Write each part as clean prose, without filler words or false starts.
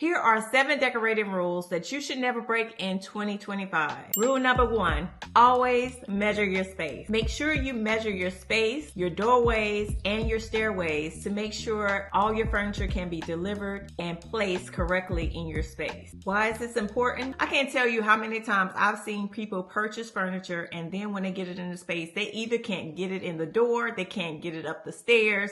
Here are 7 decorating rules that you should never break in 2025. Rule number 1, always measure your space. Make sure you measure your space, your doorways, and your stairways to make sure all your furniture can be delivered and placed correctly in your space. Why is this important? I can't tell you how many times I've seen people purchase furniture and then when they get it in the space, they either can't get it in the door, they can't get it up the stairs,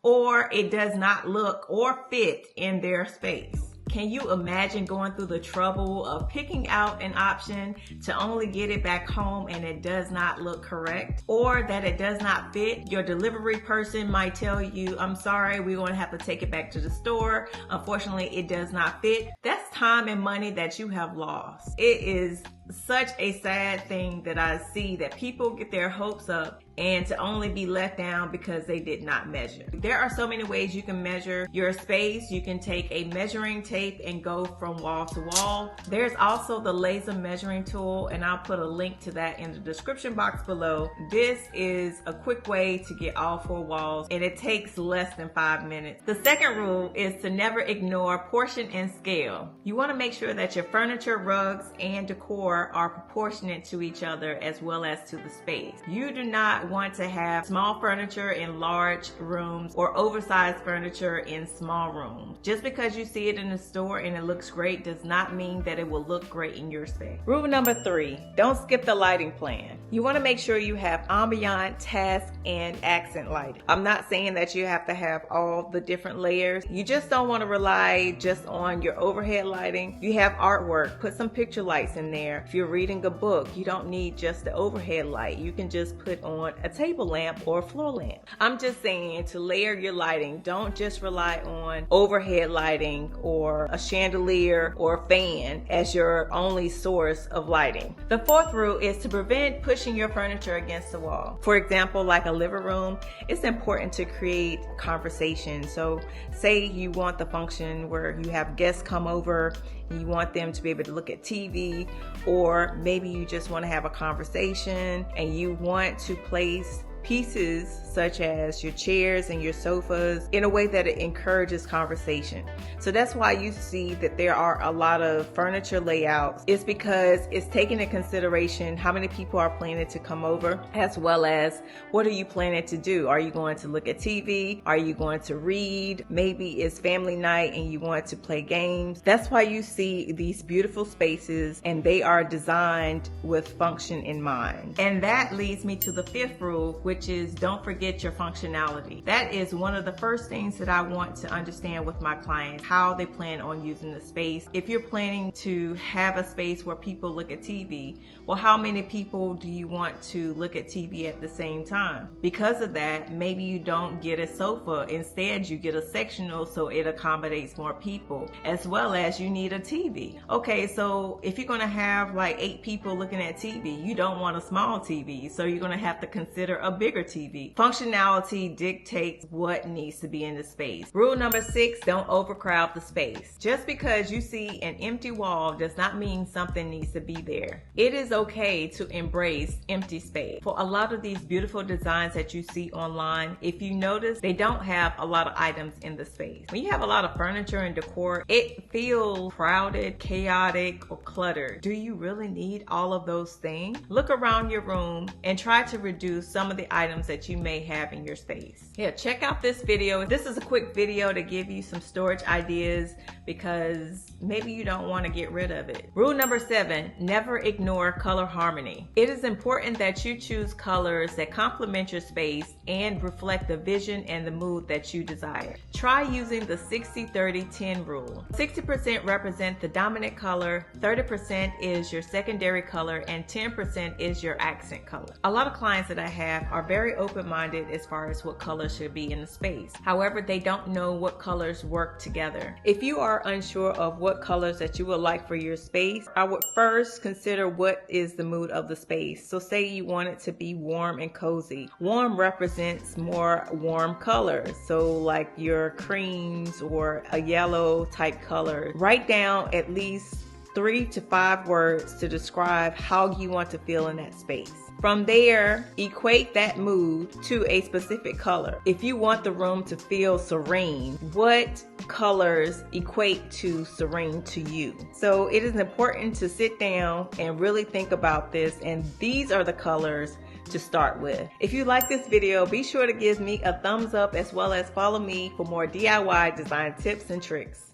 or it does not look or fit in their space. Can you imagine going through the trouble of picking out an option to only get it back home and it does not look correct, or that it does not fit? Your delivery person might tell you, I'm sorry, we're going to have to take it back to the store. Unfortunately, it does not fit. That's time and money that you have lost. It is such a sad thing that I see that people get their hopes up and to only be let down because they did not measure. There are so many ways you can measure your space. You can take a measuring tape and go from wall to wall. There's also the laser measuring tool, and I'll put a link to that in the description box below. This is a quick way to get all 4 walls, and it takes less than 5 minutes. The second rule is to never ignore portion and scale. You want to make sure that your furniture, rugs, and decor are proportionate to each other as well as to the space. You do not want to have small furniture in large rooms or oversized furniture in small rooms. Just because you see it in the store and it looks great does not mean that it will look great in your space. Rule number 3, don't skip the lighting plan. You want to make sure you have ambient, task, and accent lighting. I'm not saying that you have to have all the different layers. You just don't want to rely just on your overhead lighting. You have artwork, put some picture lights in there. If you're reading a book, you don't need just the overhead light. You can just put on a table lamp or a floor lamp. I'm just saying to layer your lighting. Don't just rely on overhead lighting or a chandelier or a fan as your only source of lighting. The 4th rule is to prevent pushing your furniture against the wall. For example, like a living room, it's important to create conversation. So say you want the function where you have guests come over, you want them to be able to look at TV, or maybe you just want to have a conversation and you want to place pieces such as your chairs and your sofas in a way that it encourages conversation. So that's why you see that there are a lot of furniture layouts. It's because it's taking into consideration how many people are planning to come over, as well as what are you planning to do? Are you going to look at TV? Are you going to read? Maybe it's family night and you want to play games. That's why you see these beautiful spaces and they are designed with function in mind. And that leads me to the 5th rule, which is don't forget your functionality. That is one of the first things that I want to understand with my clients, how they plan on using the space. If you're planning to have a space where people look at TV, well, how many people do you want to look at TV at the same time? Because of that, maybe you don't get a sofa. Instead, you get a sectional so it accommodates more people, as well as you need a TV. Okay, so if you're gonna have like 8 people looking at TV, you don't want a small TV, so you're gonna have to consider a bigger TV. Functionality dictates what needs to be in the space. Rule number 6, don't overcrowd the space. Just because you see an empty wall does not mean something needs to be there. It is okay to embrace empty space. For a lot of these beautiful designs that you see online, if you notice, they don't have a lot of items in the space. When you have a lot of furniture and decor, it feels crowded, chaotic, or cluttered. Do you really need all of those things? Look around your room and try to reduce some of the items that you may have in your space. Yeah, check out this video. This is a quick video to give you some storage ideas because maybe you don't want to get rid of it. Rule number 7, never ignore color harmony. It is important that you choose colors that complement your space and reflect the vision and the mood that you desire. Try using the 60-30-10 rule. 60% represent the dominant color, 30% is your secondary color, and 10% is your accent color. A lot of clients that I have are very open-minded as far as what colors should be in the space. However, they don't know what colors work together. If you are unsure of what colors that you would like for your space, I would first consider what is the mood of the space. So say you want it to be warm and cozy. Warm represents more warm colors. So like your creams or a yellow type color. Write down at least 3 to 5 words to describe how you want to feel in that space. From there, equate that mood to a specific color. If you want the room to feel serene, what colors equate to serene to you? So it is important to sit down and really think about this, and these are the colors to start with. If you like this video, be sure to give me a thumbs up as well as follow me for more DIY design tips and tricks.